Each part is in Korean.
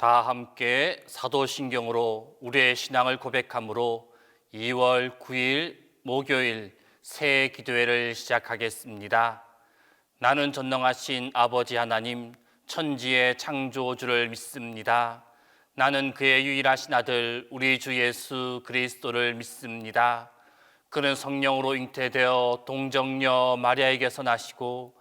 다 함께 사도신경으로 우리의 신앙을 고백함으로 2월 9일 목요일 새해 기도회를 시작하겠습니다. 나는 전능하신 아버지 하나님 천지의 창조주를 믿습니다. 나는 그의 유일하신 아들 우리 주 예수 그리스도를 믿습니다. 그는 성령으로 잉태되어 동정녀 마리아에게서 나시고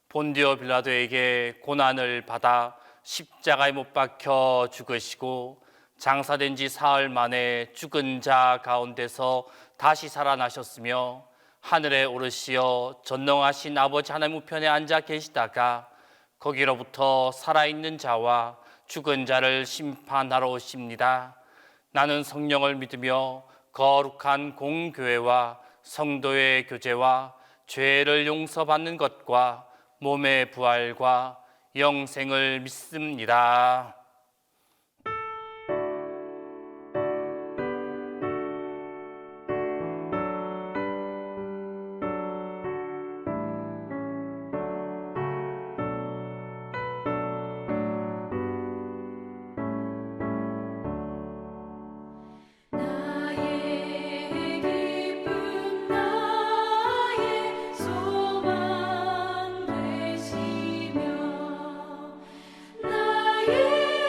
본디오 빌라도에게 고난을 받아 십자가에 못 박혀 죽으시고 장사된 지 사흘 만에 죽은 자 가운데서 다시 살아나셨으며 하늘에 오르시어 전능하신 아버지 하나님 우편에 앉아 계시다가 거기로부터 살아있는 자와 죽은 자를 심판하러 오십니다. 나는 성령을 믿으며 거룩한 공교회와 성도의 교제와 죄를 용서받는 것과 몸의 부활과 영생을 믿습니다. 나의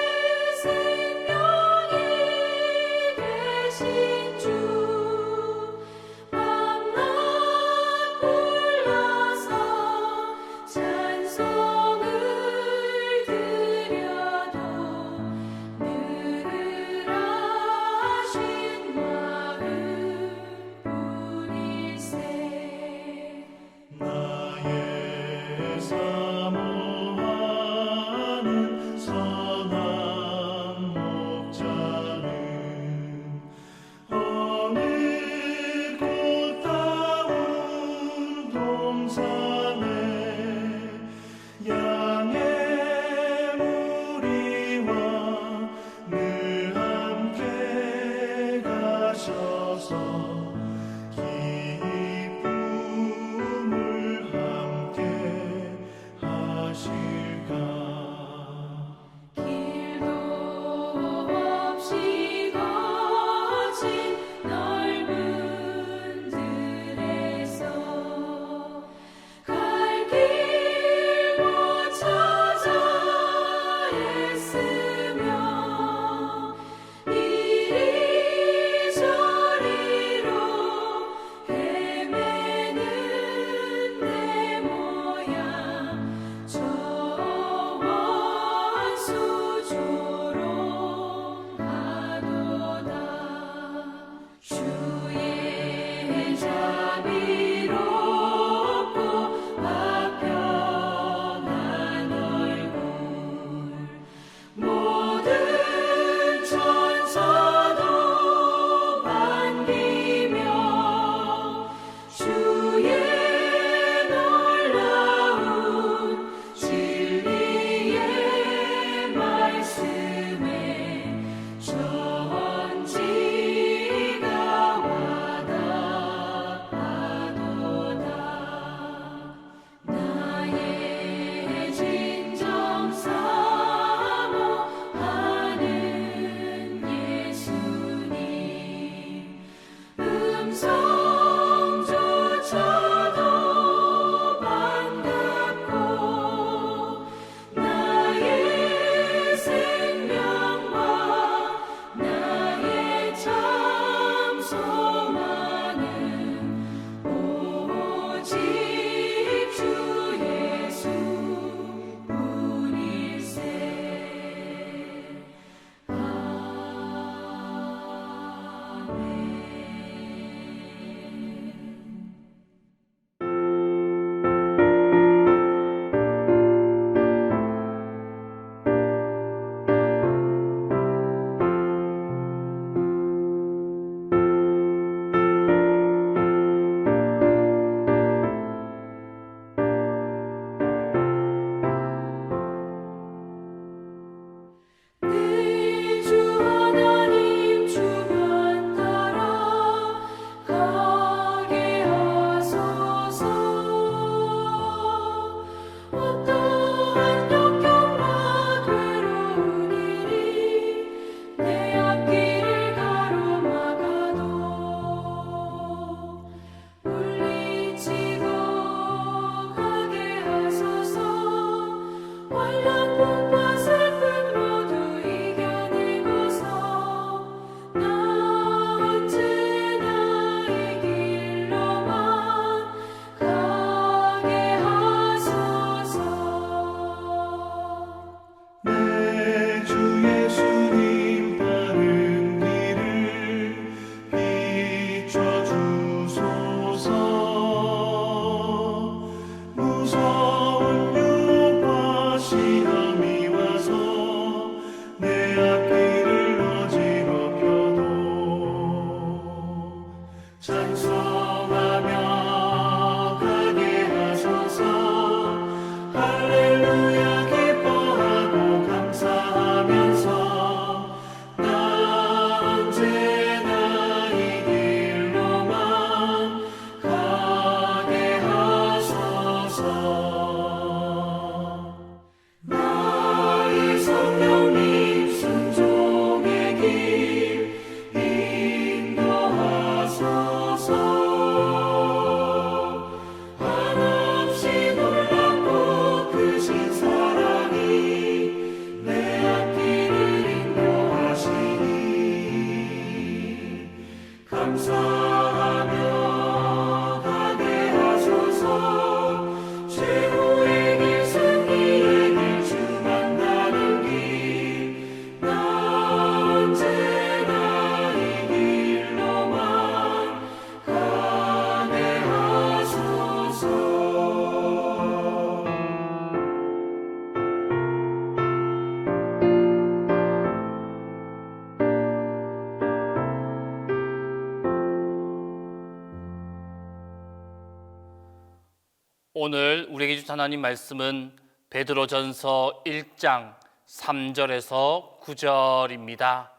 오늘 우리에게 주신 하나님 말씀은 베드로전서 1장 3절에서 9절입니다.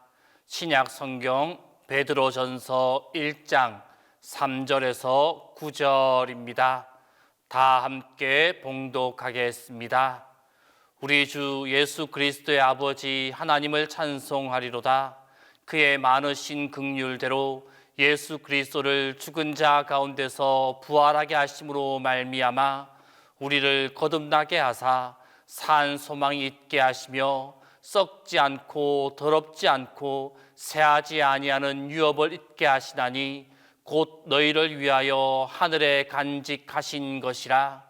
신약 성경 베드로전서 1장 3절에서 9절입니다. 다 함께 봉독하겠습니다. 우리 주 예수 그리스도의 아버지 하나님을 찬송하리로다. 그의 많으신 긍휼대로 예수 그리스도를 죽은 자 가운데서 부활하게 하심으로 말미암아 우리를 거듭나게 하사 산 소망이 있게 하시며 썩지 않고 더럽지 않고 새하지 아니하는 유업을 있게 하시나니 곧 너희를 위하여 하늘에 간직하신 것이라.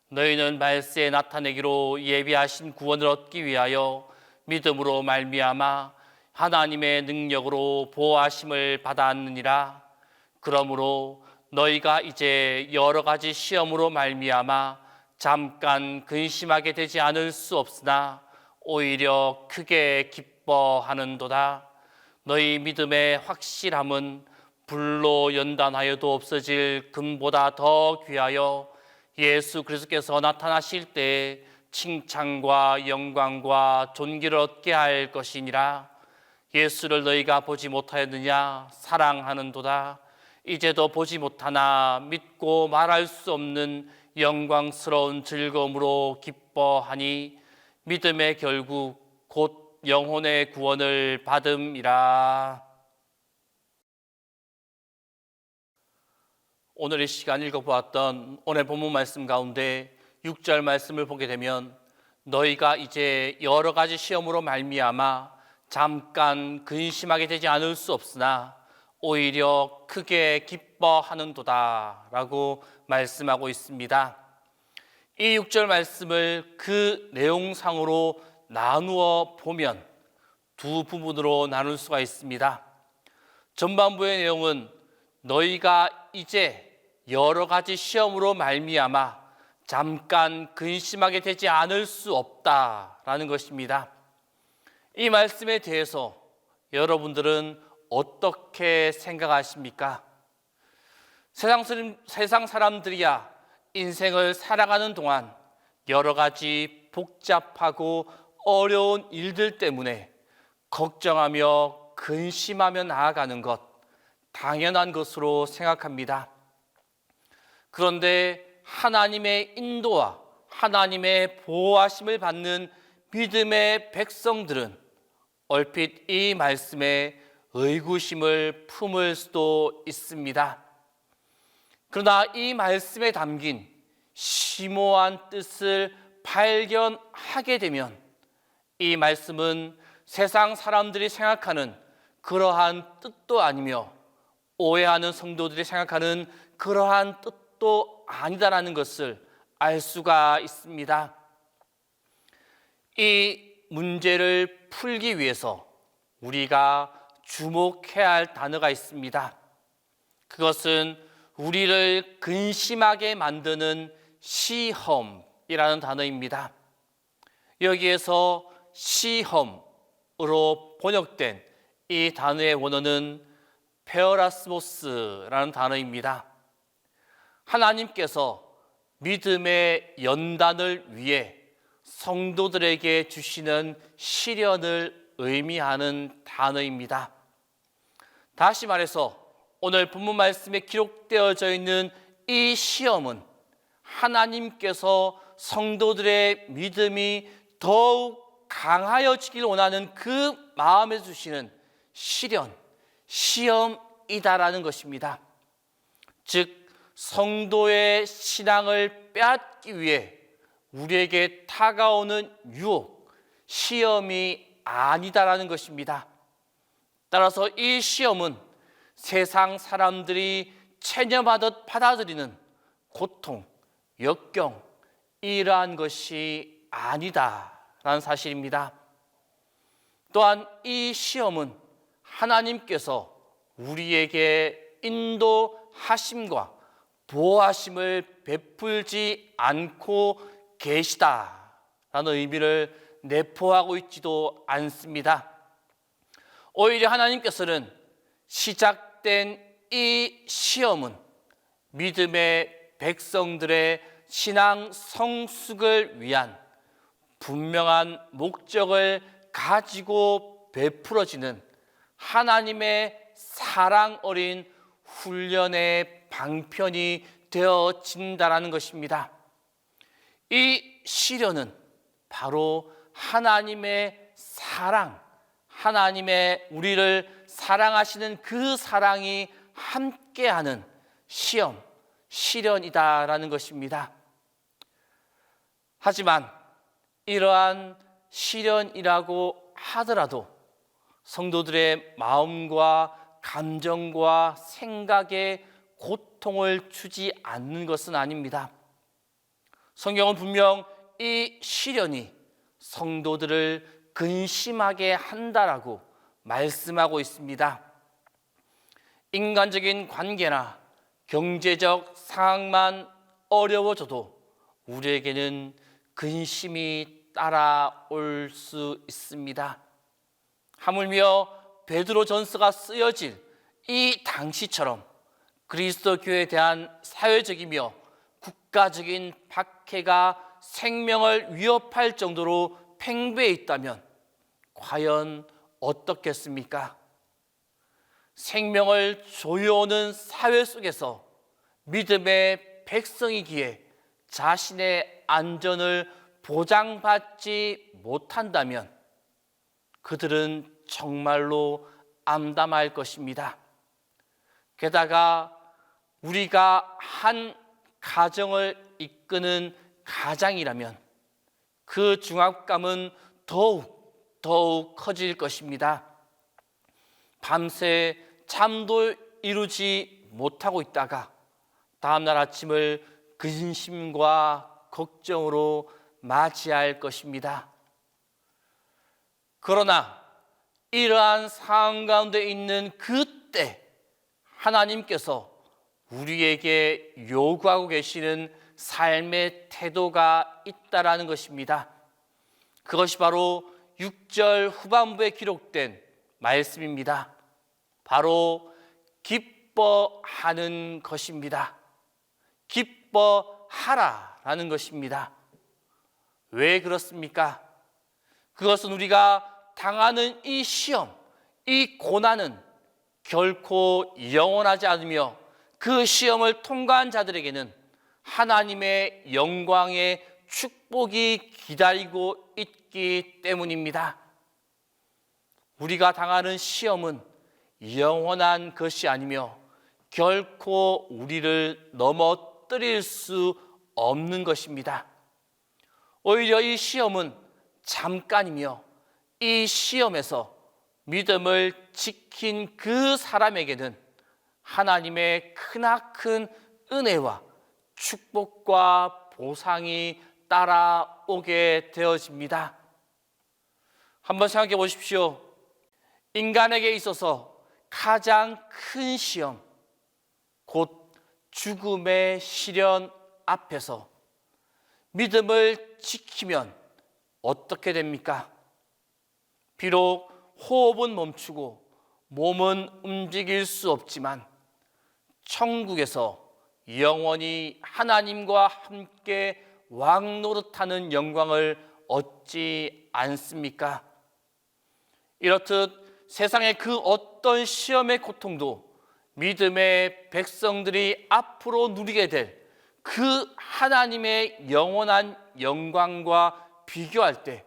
너희는 말세에 나타내기로 예비하신 구원을 얻기 위하여 믿음으로 말미암아 하나님의 능력으로 보호하심을 받았느니라. 그러므로 너희가 이제 여러 가지 시험으로 말미암아 잠깐 근심하게 되지 않을 수 없으나 오히려 크게 기뻐하는도다. 너희 믿음의 확실함은 불로 연단하여도 없어질 금보다 더 귀하여 예수 그리스도께서 나타나실 때에 칭찬과 영광과 존귀를 얻게 할 것이니라. 예수를 너희가 보지 못하였느냐? 사랑하는도다. 이제도 보지 못하나 믿고 말할 수 없는 영광스러운 즐거움으로 기뻐하니 믿음의 결국 곧 영혼의 구원을 받음이라. 오늘 이 시간 읽어보았던 오늘 본문 말씀 가운데 6절 말씀을 보게 되면 너희가 이제 여러 가지 시험으로 말미암아 잠깐 근심하게 되지 않을 수 없으나 오히려 크게 기뻐하는도다 라고 말씀하고 있습니다. 이 6절 말씀을 그 내용상으로 나누어 보면 두 부분으로 나눌 수가 있습니다. 전반부의 내용은 너희가 이제 여러 가지 시험으로 말미암아 잠깐 근심하게 되지 않을 수 없다라는 것입니다. 이 말씀에 대해서 여러분들은 어떻게 생각하십니까? 세상 사람들이야 인생을 살아가는 동안 여러 가지 복잡하고 어려운 일들 때문에 걱정하며 근심하며 나아가는 것 당연한 것으로 생각합니다. 그런데 하나님의 인도와 하나님의 보호하심을 받는 믿음의 백성들은 얼핏 이 말씀에 의구심을 품을 수도 있습니다. 그러나 이 말씀에 담긴 심오한 뜻을 발견하게 되면 이 말씀은 세상 사람들이 생각하는 그러한 뜻도 아니며 오해하는 성도들이 생각하는 그러한 뜻도 아니다라는 것을 알 수가 있습니다. 이 문제를 풀기 위해서 우리가 주목해야 할 단어가 있습니다. 그것은 우리를 근심하게 만드는 시험이라는 단어입니다. 여기에서 시험으로 번역된 이 단어의 원어는 페어라스모스라는 단어입니다. 하나님께서 믿음의 연단을 위해 성도들에게 주시는 시련을 의미하는 단어입니다. 다시 말해서 오늘 본문 말씀에 기록되어져 있는 이 시험은 하나님께서 성도들의 믿음이 더욱 강하여지길 원하는 그 마음에 주시는 시련, 시험이다라는 것입니다. 즉 성도의 신앙을 빼앗기 위해 우리에게 다가오는 유혹, 시험이 아니다라는 것입니다. 따라서 이 시험은 세상 사람들이 체념하듯 받아들이는 고통, 역경, 이러한 것이 아니다라는 사실입니다. 또한 이 시험은 하나님께서 우리에게 인도하심과 보호하심을 베풀지 않고 계시다라는 의미를 내포하고 있지도 않습니다. 오히려 하나님께서는 시작된 이 시험은 믿음의 백성들의 신앙 성숙을 위한 분명한 목적을 가지고 베풀어지는 하나님의 사랑 어린 훈련의 방편이 되어진다는 것입니다. 이 시련은 바로 하나님의 사랑, 하나님의 우리를 사랑하시는 그 사랑이 함께하는 시험, 시련이다라는 것입니다. 하지만 이러한 시련이라고 하더라도 성도들의 마음과 감정과 생각에 고통을 주지 않는 것은 아닙니다. 성경은 분명 이 시련이 성도들을 근심하게 한다라고 말씀하고 있습니다. 인간적인 관계나 경제적 상황만 어려워져도 우리에게는 근심이 따라올 수 있습니다. 하물며 베드로전서가 쓰여질 이 당시처럼 그리스도 교회에 대한 사회적이며 국가적인 박해가 생명을 위협할 정도로 팽배해 있다면 과연 어떻겠습니까? 생명을 조여오는 사회 속에서 믿음의 백성이기에 자신의 안전을 보장받지 못한다면 그들은 정말로 암담할 것입니다. 게다가 우리가 한 가정을 이끄는 가장이라면 그 중압감은 더욱 커질 것입니다. 밤새 잠도 이루지 못하고 있다가 다음날 아침을 근심과 걱정으로 맞이할 것입니다. 그러나 이러한 상황 가운데 있는 그때 하나님께서 우리에게 요구하고 계시는 삶의 태도가 있다라는 것입니다. 그것이 바로 6절 후반부에 기록된 말씀입니다. 바로 기뻐하는 것입니다. 기뻐하라라는 것입니다. 왜 그렇습니까? 그것은 우리가 당하는 이 시험, 이 고난은 결코 영원하지 않으며 그 시험을 통과한 자들에게는 하나님의 영광의 축복이 기다리고 있기 때문입니다. 우리가 당하는 시험은 영원한 것이 아니며 결코 우리를 넘어뜨릴 수 없는 것입니다. 오히려 이 시험은 잠깐이며 이 시험에서 믿음을 지킨 그 사람에게는 하나님의 크나큰 은혜와 축복과 보상이 따라오게 되어집니다. 한번 생각해 보십시오. 인간에게 있어서 가장 큰 시험, 곧 죽음의 시련 앞에서 믿음을 지키면 어떻게 됩니까? 비록 호흡은 멈추고 몸은 움직일 수 없지만 천국에서 영원히 하나님과 함께 왕노릇하는 영광을 얻지 않습니까? 이렇듯 세상의 그 어떤 시험의 고통도 믿음의 백성들이 앞으로 누리게 될 그 하나님의 영원한 영광과 비교할 때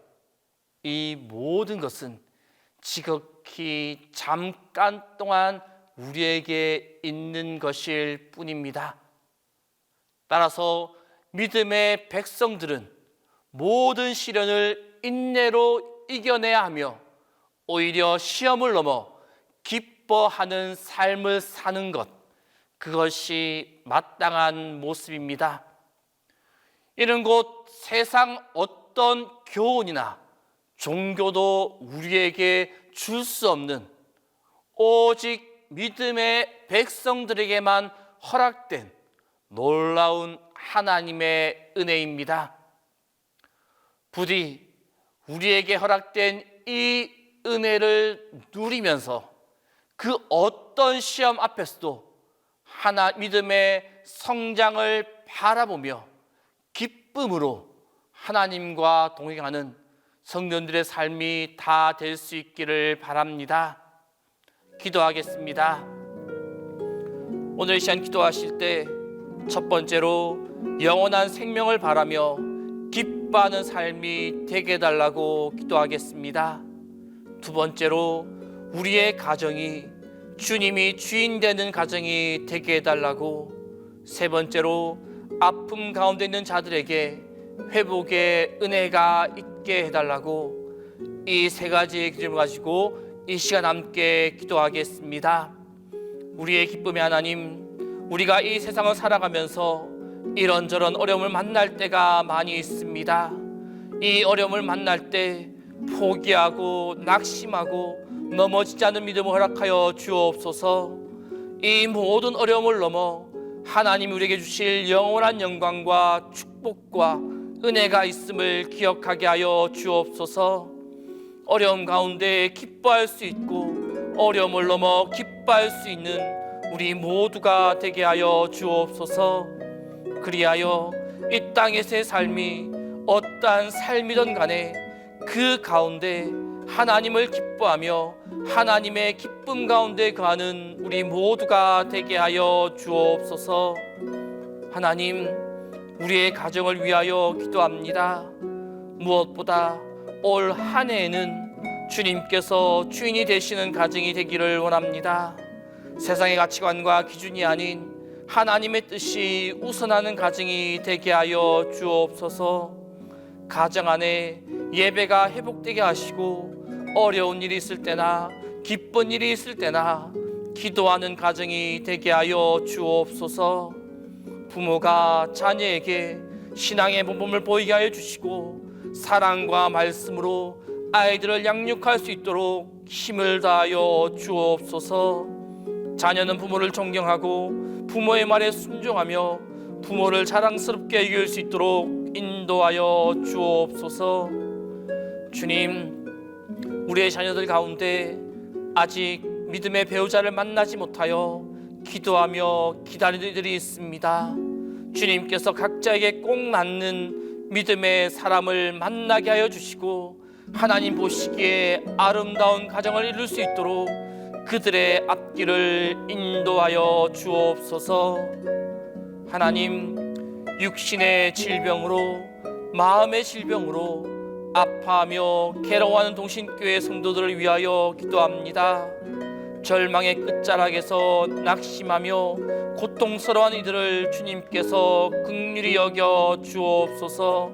이 모든 것은 지극히 잠깐 동안 우리에게 있는 것일 뿐입니다. 따라서 믿음의 백성들은 모든 시련을 인내로 이겨내야 하며 오히려 시험을 넘어 기뻐하는 삶을 사는 것, 그것이 마땅한 모습입니다. 이는 곧 세상 어떤 교훈이나 종교도 우리에게 줄 수 없는 오직 믿음의 백성들에게만 허락된 놀라운 하나님의 은혜입니다. 부디 우리에게 허락된 이 은혜를 누리면서 그 어떤 시험 앞에서도 믿음의 성장을 바라보며 기쁨으로 하나님과 동행하는 성도들의 삶이 다 될 수 있기를 바랍니다. 기도하겠습니다. 오늘 이 시간 기도하실 때 첫 번째로 영원한 생명을 바라며 기뻐하는 삶이 되게 해달라고 기도하겠습니다. 두 번째로 우리의 가정이 주님이 주인 되는 가정이 되게 해달라고, 세 번째로 아픔 가운데 있는 자들에게 회복의 은혜가 있게 해달라고, 이 세 가지의 기준을 가지고 이 시간 함께 기도하겠습니다. 우리의 기쁨의 하나님, 우리가 이 세상을 살아가면서 이런저런 어려움을 만날 때가 많이 있습니다. 이 어려움을 만날 때 포기하고 낙심하고 넘어지지 않는 믿음을 허락하여 주옵소서. 이 모든 어려움을 넘어 하나님이 우리에게 주실 영원한 영광과 축복과 은혜가 있음을 기억하게 하여 주옵소서. 어려움 가운데 기뻐할 수 있고 어려움을 넘어 기뻐할 수 있는 우리 모두가 되게 하여 주옵소서. 그리하여 이 땅에서의 삶이 어떠한 삶이든 간에 그 가운데 하나님을 기뻐하며 하나님의 기쁨 가운데 거하는 우리 모두가 되게 하여 주옵소서. 하나님, 우리의 가정을 위하여 기도합니다. 무엇보다 올 한 해에는 주님께서 주인이 되시는 가정이 되기를 원합니다. 세상의 가치관과 기준이 아닌 하나님의 뜻이 우선하는 가정이 되게 하여 주옵소서. 가정 안에 예배가 회복되게 하시고 어려운 일이 있을 때나 기쁜 일이 있을 때나 기도하는 가정이 되게 하여 주옵소서. 부모가 자녀에게 신앙의 모범을 보이게 하여 주시고 사랑과 말씀으로 아이들을 양육할 수 있도록 힘을 다하여 주옵소서. 자녀는 부모를 존경하고 부모의 말에 순종하며 부모를 자랑스럽게 여길 수 있도록 인도하여 주옵소서. 주님, 우리의 자녀들 가운데 아직 믿음의 배우자를 만나지 못하여 기도하며 기다리는 이들이 있습니다. 주님께서 각자에게 꼭 맞는 믿음의 사람을 만나게 하여 주시고 하나님 보시기에 아름다운 가정을 이룰 수 있도록 그들의 앞길을 인도하여 주옵소서. 하나님, 육신의 질병으로 마음의 질병으로 아파하며 괴로워하는 동신교회 성도들을 위하여 기도합니다. 절망의 끝자락에서 낙심하며 고통스러워하는 이들을 주님께서 긍휼히 여겨 주옵소서.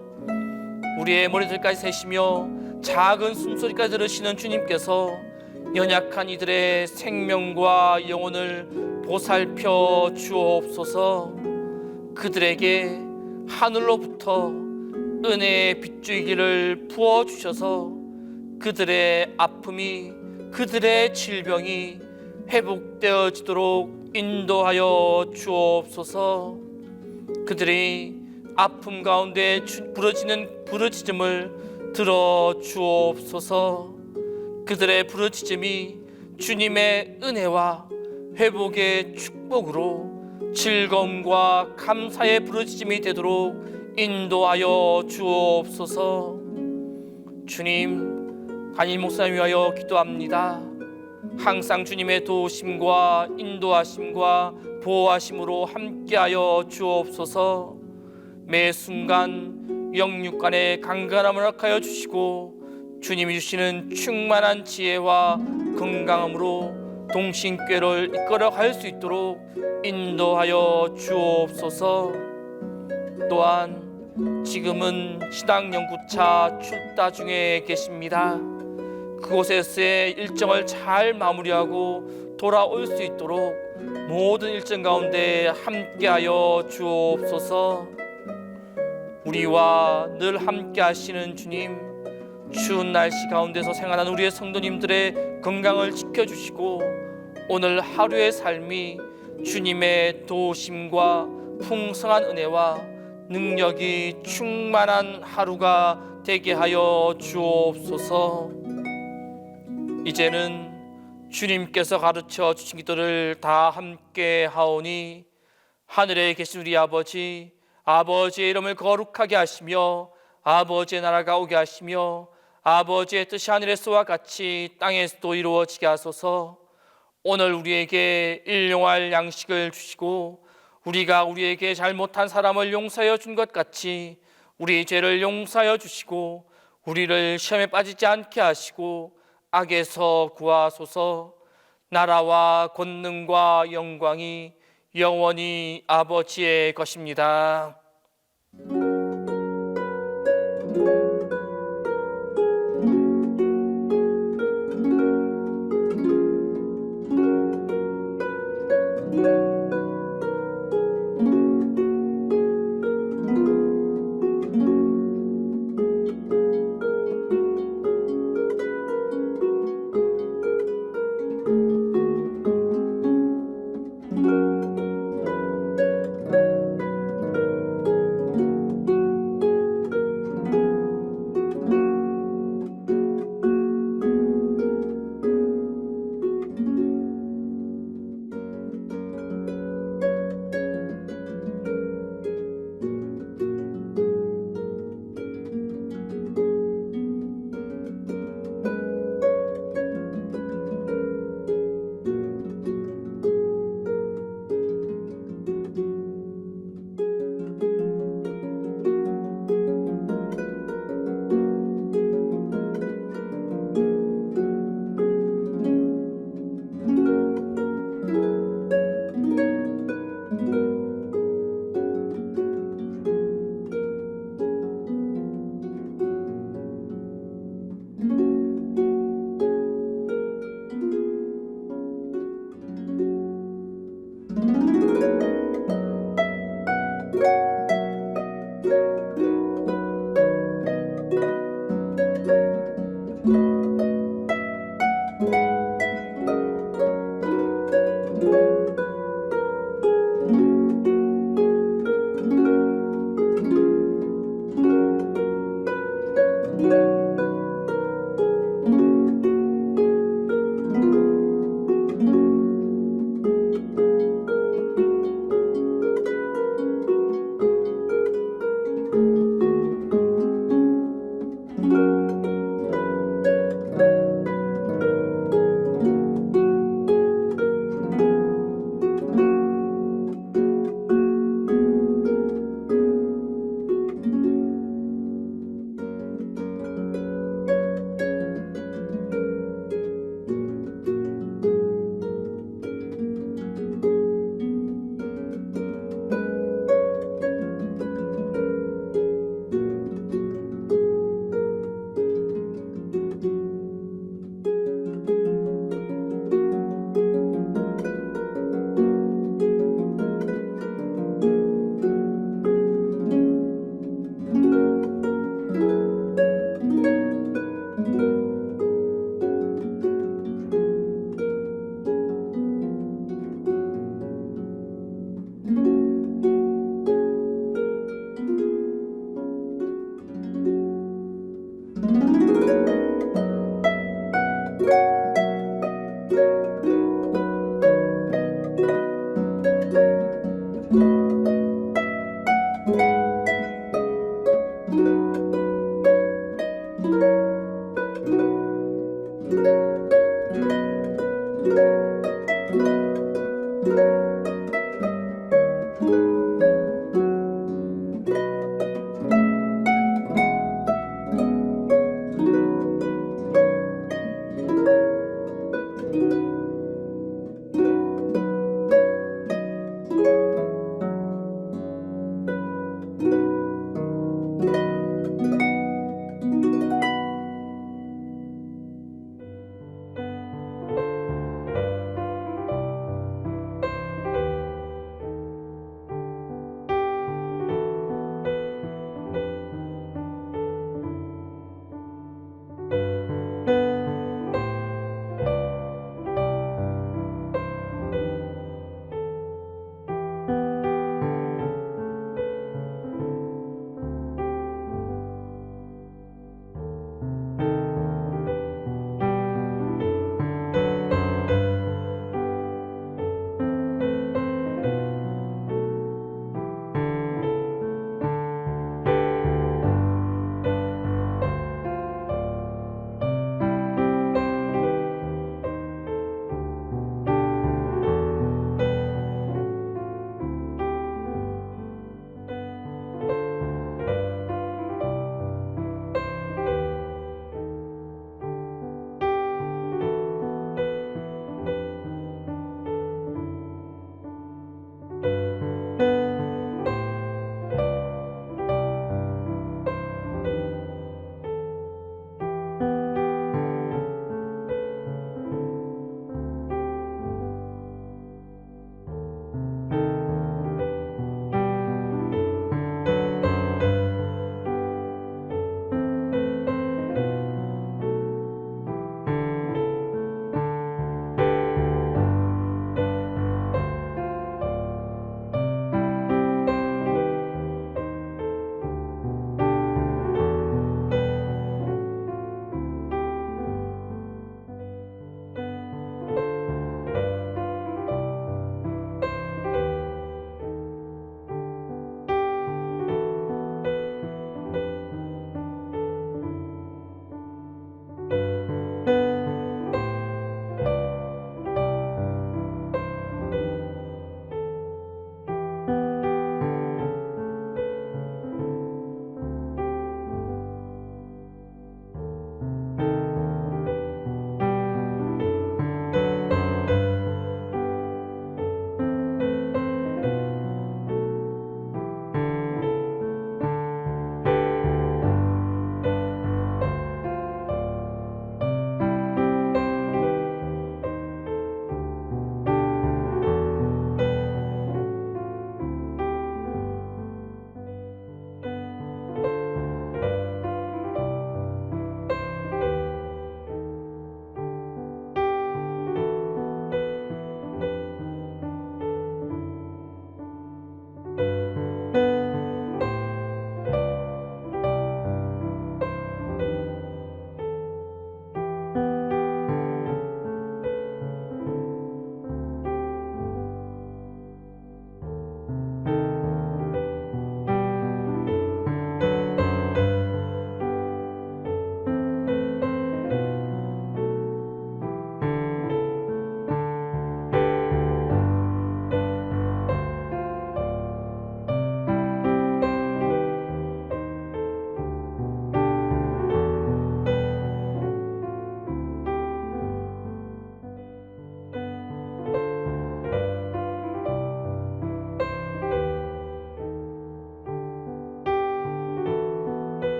우리의 머리들까지 세시며 작은 숨소리까지 들으시는 주님께서 연약한 이들의 생명과 영혼을 보살펴 주옵소서. 그들에게 하늘로부터 은혜의 빗줄기를 부어주셔서 그들의 아픔이, 그들의 질병이 회복되어지도록 인도하여 주옵소서. 그들이 아픔 가운데 부르짖는 부르짖음을 들어 주옵소서. 그들의 부르짖음이 주님의 은혜와 회복의 축복으로 즐거움과 감사의 부르짖음이 되도록 인도하여 주옵소서. 주님, 한일 목사님 위하여 기도합니다. 항상 주님의 도우심과 인도하심과 보호하심으로 함께하여 주옵소서. 매 순간 영육간의 강건함을 허락하여 주시고 주님이 주시는 충만한 지혜와 건강함으로 동신교회를 이끌어 갈 수 있도록 인도하여 주옵소서. 또한 지금은 신학연구차 출타 중에 계십니다. 그곳에서의 일정을 잘 마무리하고 돌아올 수 있도록 모든 일정 가운데 함께하여 주옵소서. 우리와 늘 함께 하시는 주님, 추운 날씨 가운데서 생활하는 우리의 성도님들의 건강을 지켜주시고 오늘 하루의 삶이 주님의 도우심과 풍성한 은혜와 능력이 충만한 하루가 되게 하여 주옵소서. 이제는 주님께서 가르쳐 주신 기도를 다 함께 하오니 하늘에 계신 우리 아버지, 아버지의 이름을 거룩하게 하시며 아버지의 나라가 오게 하시며 아버지의 뜻이 하늘에서와 같이 땅에서도 이루어지게 하소서. 오늘 우리에게 일용할 양식을 주시고 우리가 우리에게 잘못한 사람을 용서하여 준 것 같이 우리 죄를 용서하여 주시고 우리를 시험에 빠지지 않게 하시고 악에서 구하소서. 나라와 권능과 영광이 영원히 아버지의 것입니다.